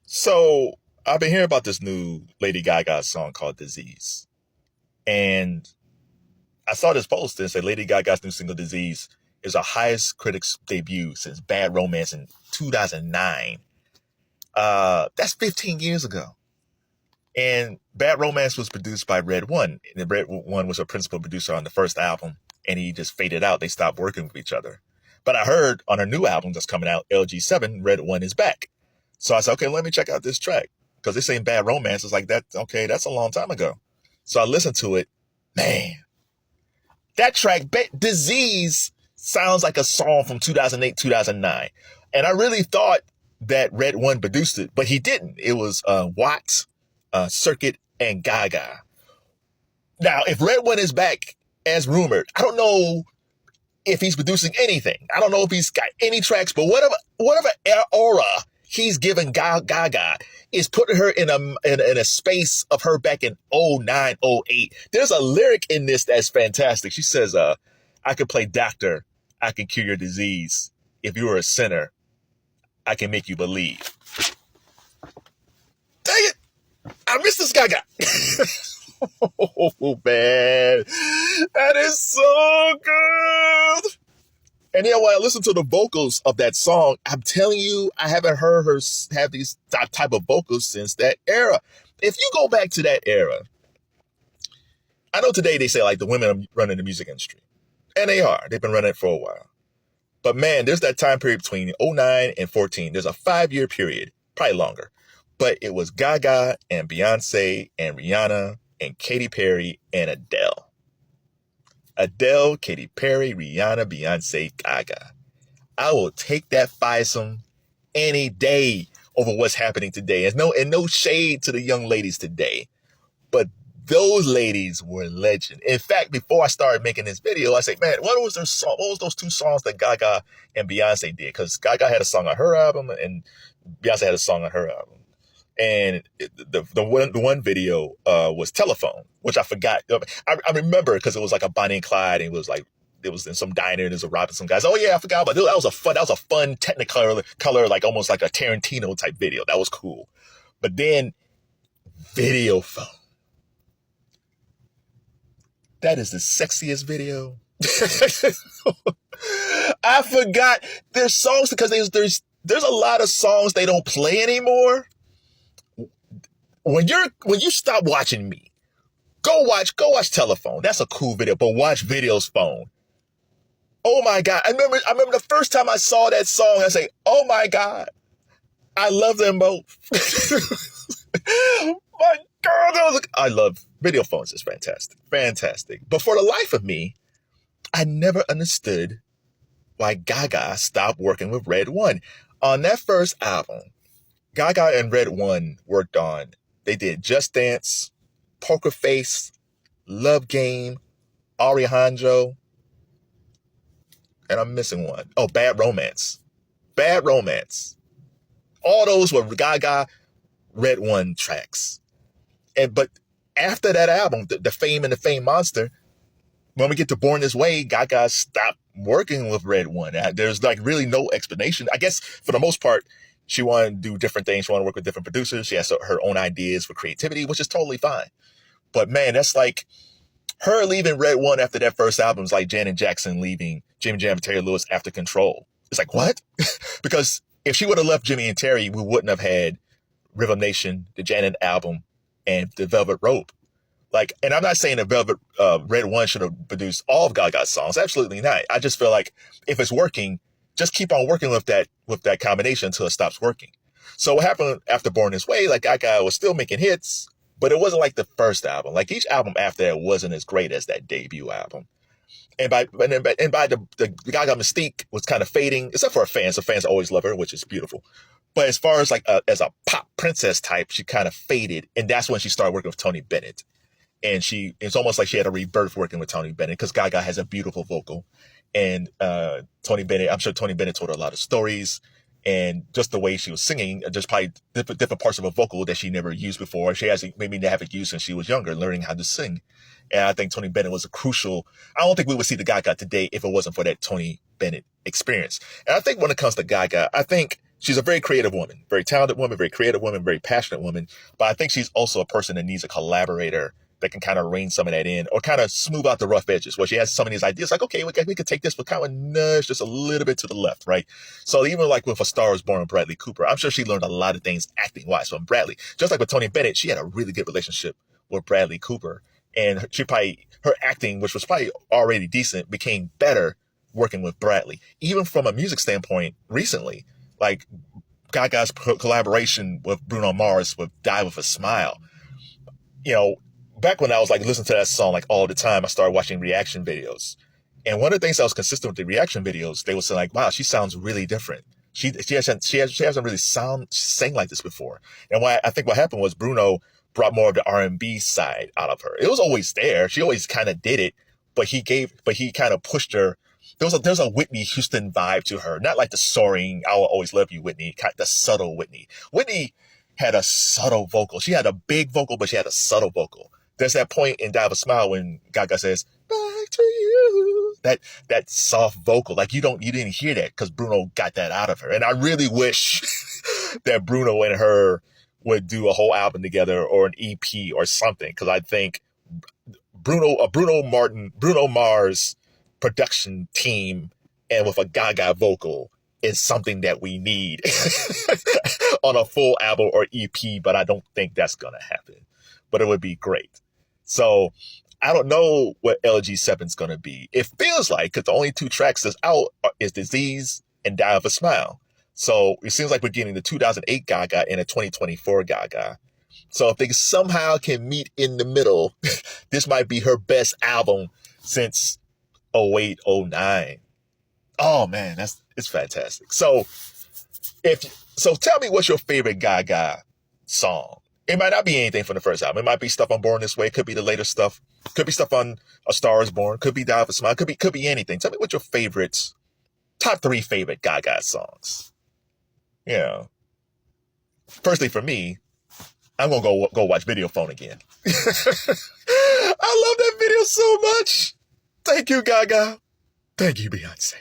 So I've been hearing about this new Lady Gaga song called Disease. And I saw this post and said Lady Gaga's new single Disease is the highest critics debut since Bad Romance in 2009. That's 15 years ago. And Bad Romance was produced by RedOne. And RedOne was a principal producer on the first album, and he just faded out. They stopped working with each other. But I heard on her new album that's coming out, LG7, RedOne is back. So I said, okay, let me check out this track. Because they're saying Bad Romance is like that. Okay, that's a long time ago. So I listened to it. Man, that track, Disease, sounds like a song from 2008, 2009. And I really thought that RedOne produced it, but he didn't. It was Watts, Circuit, and Gaga. Now, if RedOne is back as rumored, I don't know if he's producing anything. I don't know if he's got any tracks, but whatever aura he's giving Gaga is putting her in a space of her back in 09, 08. There's a lyric in this that's fantastic. She says, I could play doctor. I can cure your disease. If you were a sinner, I can make you believe. Dang it! I miss this Gaga. Oh, man. That is so good. And then when I listen to the vocals of that song, I'm telling you, I haven't heard her have these type of vocals since that era. If you go back to that era, I know today they say like the women are running the music industry. And they are. They've been running it for a while. But man, there's that time period between 09 and 14. There's a 5-year period, probably longer. But it was Gaga and Beyonce and Rihanna and Katy Perry and Adele. Adele, Katy Perry, Rihanna, Beyonce, Gaga. I will take that fivesome any day over what's happening today. And no shade to the young ladies today, but those ladies were legend. In fact, before I started making this video, I said, man, what was those two songs that Gaga and Beyonce did? Because Gaga had a song on her album and Beyonce had a song on her album. And the one video was Telephone, which I forgot. I remember because it was like a Bonnie and Clyde, and it was in some diner, and there's a Robinson guys. Oh yeah, I forgot about it. That was a fun Technicolor, like almost like a Tarantino type video. That was cool. But then Video Phone. That is the sexiest video. I forgot there's songs because there's a lot of songs they don't play anymore. When you stop watching me, go watch Telephone. That's a cool video, but watch Video's Phone. Oh my God. I remember the first time I saw that song, I say, oh my God, I love them both. My God, I love Video Phones. Is fantastic. Fantastic. But for the life of me, I never understood why Gaga stopped working with RedOne. On that first album, Gaga and RedOne worked on, they did Just Dance, Poker Face, LoveGame, Alejandro, and I'm missing one. Oh, Bad Romance. Bad Romance. All those were Gaga RedOne tracks. But after that album, the Fame and the Fame Monster, when we get to Born This Way, Gaga stopped working with RedOne. There's like really no explanation. I guess for the most part, she wanted to do different things. She wanted to work with different producers. She has her own ideas for creativity, which is totally fine. But man, that's like her leaving RedOne after that first album is like Janet Jackson leaving Jimmy Jam and Terry Lewis after Control. It's like, what? Because if she would have left Jimmy and Terry, we wouldn't have had Rhythm Nation, the Janet album, and the Velvet Rope. Like, and I'm not saying that RedOne should have produced all of Gaga's songs. Absolutely not. I just feel like if it's working, just keep on working with that combination until it stops working. So what happened after Born This Way, like Gaga was still making hits, but it wasn't like the first album. Like each album after that wasn't as great as that debut album. And by the Gaga mystique was kind of fading, except for her fans. The fans always love her, which is beautiful. But as far as like as a pop princess type, she kind of faded. And that's when she started working with Tony Bennett. And it's almost like she had a rebirth working with Tony Bennett because Gaga has a beautiful vocal. And Tony Bennett, I'm sure Tony Bennett told her a lot of stories. And just the way she was singing, just probably different parts of her vocal that she never used before. She hasn't maybe haven't used since she was younger, learning how to sing. And I think Tony Bennett was a crucial. I don't think we would see the Gaga today if it wasn't for that Tony Bennett experience. And I think when it comes to Gaga, I think She's a very creative woman, very talented woman, very creative woman, very passionate woman. But I think she's also a person that needs a collaborator that can kind of rein some of that in or kind of smooth out the rough edges where she has some of these ideas like, okay, we could take this, but kind of nudge just a little bit to the left, right? So even like with A Star Is Born with Bradley Cooper, I'm sure she learned a lot of things acting wise from Bradley. Just like with Tony Bennett, she had a really good relationship with Bradley Cooper. And her acting, which was probably already decent, became better working with Bradley. Even from a music standpoint recently, like Gaga's collaboration with Bruno Mars with Die With A Smile. You know, back when I was like listening to that song like all the time, I started watching reaction videos. And one of the things that was consistent with the reaction videos, they would say like, wow, she sounds really different. She hasn't really sang like this before. And I think what happened was Bruno brought more of the R&B side out of her. It was always there. She always kind of did it, but he kind of pushed her. There's a Whitney Houston vibe to her, not like the soaring, I will always love you, Whitney, the subtle Whitney. Whitney had a subtle vocal. She had a big vocal, but she had a subtle vocal. There's that point in Die With A Smile when Gaga says, back to you. That soft vocal, like you didn't hear that because Bruno got that out of her. And I really wish that Bruno and her would do a whole album together or an EP or something. Cause I think Bruno Mars production team and with a Gaga vocal is something that we need on a full album or EP, but I don't think that's going to happen, but it would be great. So I don't know what LG7 is going to be. It feels like, because the only 2 tracks that's out is Disease and Die With A Smile. So it seems like we're getting the 2008 Gaga and a 2024 Gaga. So if they somehow can meet in the middle, this might be her best album since 08, 09. Oh man, it's fantastic. So tell me what's your favorite Gaga song? It might not be anything from the first album. It might be stuff on Born This Way. It could be the later stuff. Could be stuff on A Star Is Born. Could be Die With A Smile. Could be anything. Tell me what your top 3 favorite Gaga songs. You know, firstly for me, I'm gonna go watch Video Phone again. I love that video so much. Thank you, Gaga. Thank you, Beyonce.